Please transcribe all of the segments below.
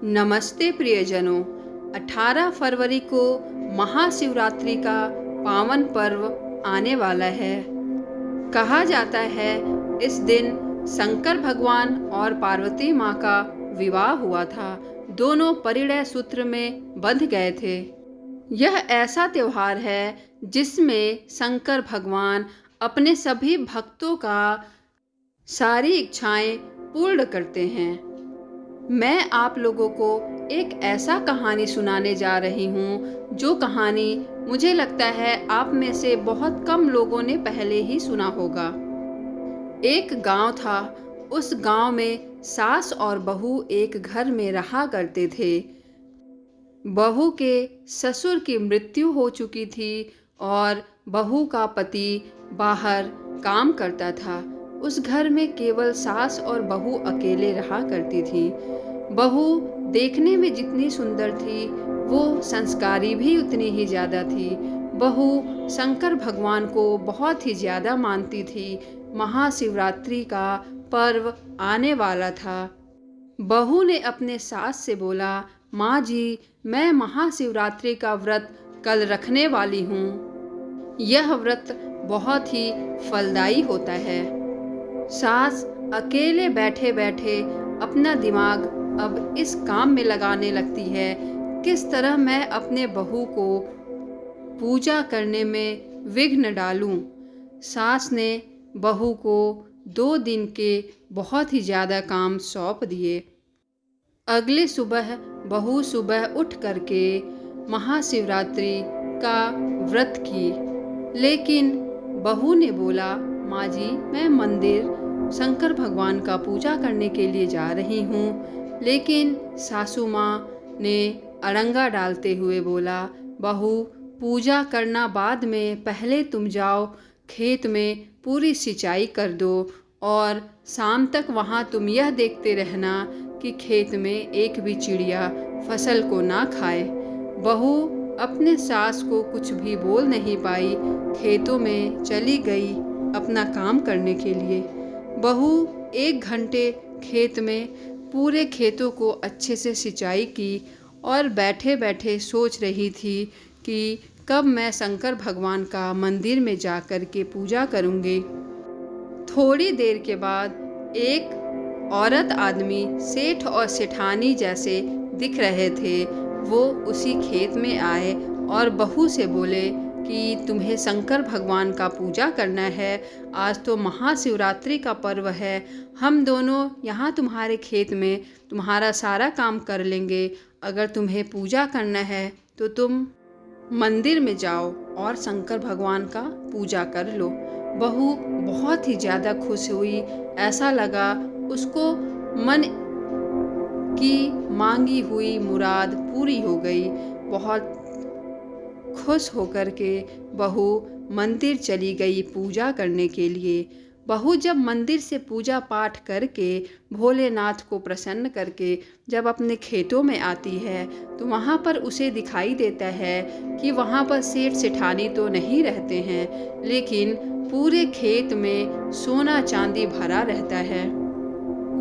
नमस्ते प्रियजनों। 18 फरवरी को महाशिवरात्रि का पावन पर्व आने वाला है। कहा जाता है इस दिन शंकर भगवान और पार्वती माँ का विवाह हुआ था। दोनों परिणय सूत्र में बंध गए थे। यह ऐसा त्योहार है जिसमें शंकर भगवान अपने सभी भक्तों का सारी इच्छाएं पूर्ण करते हैं। मैं आप लोगों को एक ऐसा कहानी सुनाने जा रही हूँ जो कहानी मुझे लगता है आप में से बहुत कम लोगों ने पहले ही सुना होगा। एक गांव था। उस गांव में सास और बहू एक घर में रहा करते थे। बहू के ससुर की मृत्यु हो चुकी थी और बहू का पति बाहर काम करता था। उस घर में केवल सास और बहू अकेले रहा करती थी। बहू देखने में जितनी सुंदर थी वो संस्कारी भी उतनी ही ज़्यादा थी। बहू शंकर भगवान को बहुत ही ज़्यादा मानती थी। महाशिवरात्रि का पर्व आने वाला था। बहू ने अपने सास से बोला, माँ जी, मैं महाशिवरात्रि का व्रत कल रखने वाली हूँ। यह व्रत बहुत ही फलदायी होता है। सास अकेले बैठे बैठे अपना दिमाग अब इस काम में लगाने लगती है, किस तरह मैं अपने बहू को पूजा करने में विघ्न डालूं। सास ने बहू को 2 दिन के बहुत ही ज़्यादा काम सौंप दिए। अगले सुबह बहू सुबह उठ करके महाशिवरात्रि का व्रत की। लेकिन बहू ने बोला, माँ जी, मैं मंदिर शंकर भगवान का पूजा करने के लिए जा रही हूँ। लेकिन सासू माँ ने अड़ंगा डालते हुए बोला, बहू, पूजा करना बाद में, पहले तुम जाओ खेत में पूरी सिंचाई कर दो और शाम तक वहाँ तुम यह देखते रहना कि खेत में एक भी चिड़िया फसल को ना खाए। बहू अपने सास को कुछ भी बोल नहीं पाई, खेतों में चली गई अपना काम करने के लिए। बहू 1 घंटे खेत में पूरे खेतों को अच्छे से सिंचाई की और बैठे बैठे सोच रही थी कि कब मैं शंकर भगवान का मंदिर में जा कर के पूजा करूँगी। थोड़ी देर के बाद एक औरत आदमी सेठ और सेठानी जैसे दिख रहे थे। वो उसी खेत में आए और बहू से बोले कि तुम्हें शंकर भगवान का पूजा करना है, आज तो महाशिवरात्रि का पर्व है। हम दोनों यहाँ तुम्हारे खेत में तुम्हारा सारा काम कर लेंगे। अगर तुम्हें पूजा करना है तो तुम मंदिर में जाओ और शंकर भगवान का पूजा कर लो। बहू बहुत ही ज़्यादा खुश हुई। ऐसा लगा उसको मन की मांगी हुई मुराद पूरी हो गई। बहुत खुश होकर के बहू मंदिर चली गई पूजा करने के लिए। बहू जब मंदिर से पूजा पाठ करके भोलेनाथ को प्रसन्न करके जब अपने खेतों में आती है तो वहाँ पर उसे दिखाई देता है कि वहाँ पर सेठ सेठानी तो नहीं रहते हैं, लेकिन पूरे खेत में सोना चांदी भरा रहता है।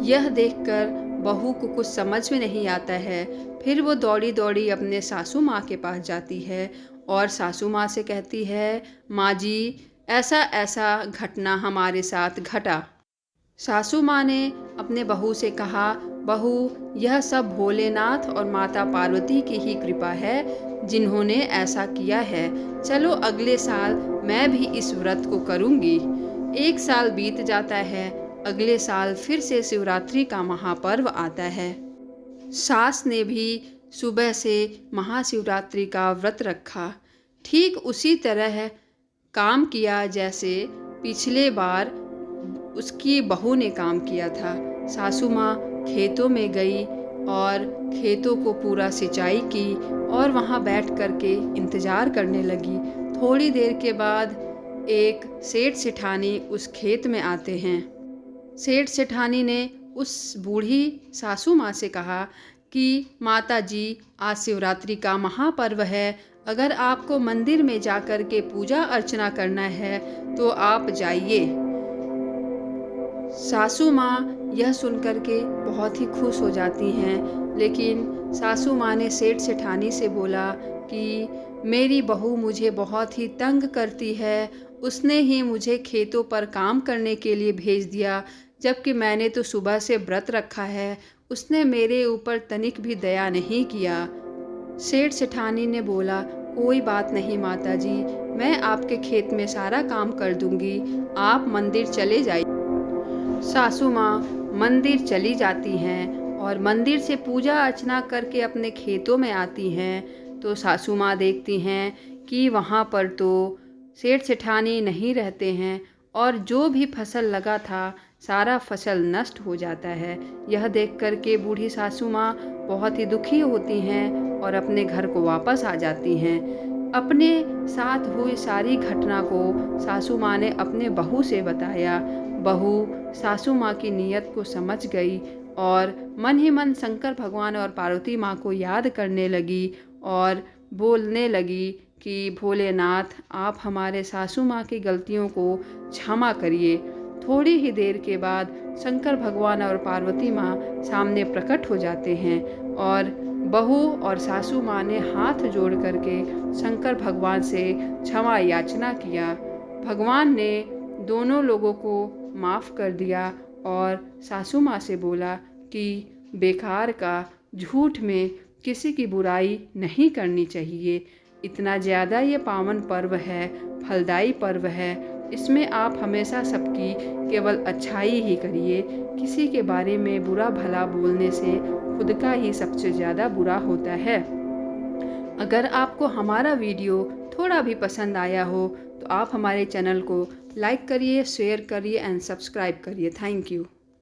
यह देखकर बहू को कुछ समझ में नहीं आता है। फिर वो दौड़ी दौड़ी अपने सासू माँ के पास जाती है और सासू माँ से कहती है, माँ जी, ऐसा ऐसा घटना हमारे साथ घटा। सासू माँ ने अपने बहू से कहा, बहू, यह सब भोलेनाथ और माता पार्वती की ही कृपा है जिन्होंने ऐसा किया है। चलो अगले साल मैं भी इस व्रत को करूँगी। 1 साल बीत जाता है। अगले साल फिर से शिवरात्रि का महापर्व आता है। सास ने भी सुबह से महाशिवरात्रि का व्रत रखा। ठीक उसी तरह काम किया जैसे पिछले बार उसकी बहू ने काम किया था। सासू माँ खेतों में गई और खेतों को पूरा सिंचाई की और वहाँ बैठ कर के इंतज़ार करने लगी। थोड़ी देर के बाद एक सेठ सेठानी उस खेत में आते हैं। सेठ सेठानी ने उस बूढ़ी सासू माँ से कहा कि माता जी, आज शिवरात्रि का महापर्व है। अगर आपको मंदिर में जाकर के पूजा अर्चना करना है तो आप जाइए। सासू माँ यह सुनकर के बहुत ही खुश हो जाती हैं, लेकिन सासू माँ ने सेठ सेठानी से बोला कि मेरी बहू मुझे बहुत ही तंग करती है, उसने ही मुझे खेतों पर काम करने के लिए भेज दिया, जबकि मैंने तो सुबह से व्रत रखा है। उसने मेरे ऊपर तनिक भी दया नहीं किया। सेठ सेठानी ने बोला, कोई बात नहीं माता जी, मैं आपके खेत में सारा काम कर दूंगी, आप मंदिर चले जाइए। सासू माँ मंदिर चली जाती हैं और मंदिर से पूजा अर्चना करके अपने खेतों में आती हैं। तो सासू माँ देखती हैं कि वहाँ पर तो सेठ सेठानी नहीं रहते हैं और जो भी फसल लगा था सारा फसल नष्ट हो जाता है। यह देख कर के बूढ़ी सासू माँ बहुत ही दुखी होती हैं और अपने घर को वापस आ जाती हैं। अपने साथ हुई सारी घटना को सासू माँ ने अपने बहू से बताया। बहू सासू माँ की नीयत को समझ गई और मन ही मन शंकर भगवान और पार्वती माँ को याद करने लगी और बोलने लगी कि भोलेनाथ, आप हमारे सासू माँ की गलतियों को क्षमा करिए। थोड़ी ही देर के बाद शंकर भगवान और पार्वती माँ सामने प्रकट हो जाते हैं और बहू और सासू माँ ने हाथ जोड़ करके शंकर भगवान से क्षमा याचना किया। भगवान ने दोनों लोगों को माफ़ कर दिया और सासू माँ से बोला कि बेकार का झूठ में किसी की बुराई नहीं करनी चाहिए। इतना ज़्यादा ये पावन पर्व है, फलदायी पर्व है, इसमें आप हमेशा सबकी केवल अच्छाई ही करिए। किसी के बारे में बुरा भला बोलने से खुद का ही सबसे ज़्यादा बुरा होता है। अगर आपको हमारा वीडियो थोड़ा भी पसंद आया हो तो आप हमारे चैनल को लाइक करिए, शेयर करिए एंड सब्सक्राइब करिए। Thank you.